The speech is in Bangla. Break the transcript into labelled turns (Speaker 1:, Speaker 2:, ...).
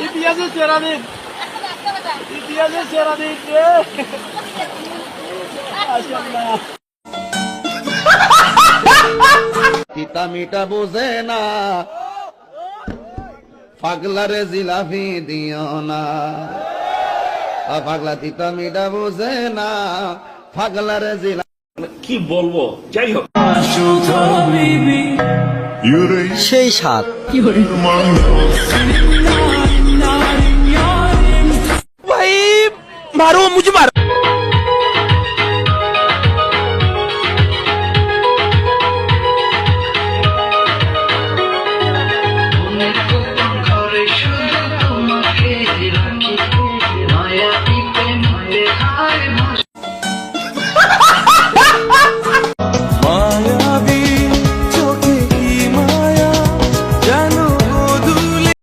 Speaker 1: ইতিহাসের সেরা দিন, ইতিহাসের সেরা দিন রে। মাশাআল্লাহ।
Speaker 2: তিতা মিটা বোঝে না, পাগলারে জিলাপি দিও না। পাগলা তিতা মিটা বোঝে না, পাগলারে জিলাপি।
Speaker 3: কি বলবো, যাই হোক।
Speaker 4: সেই সাত
Speaker 1: ভাই মারো, মুঝে মারো।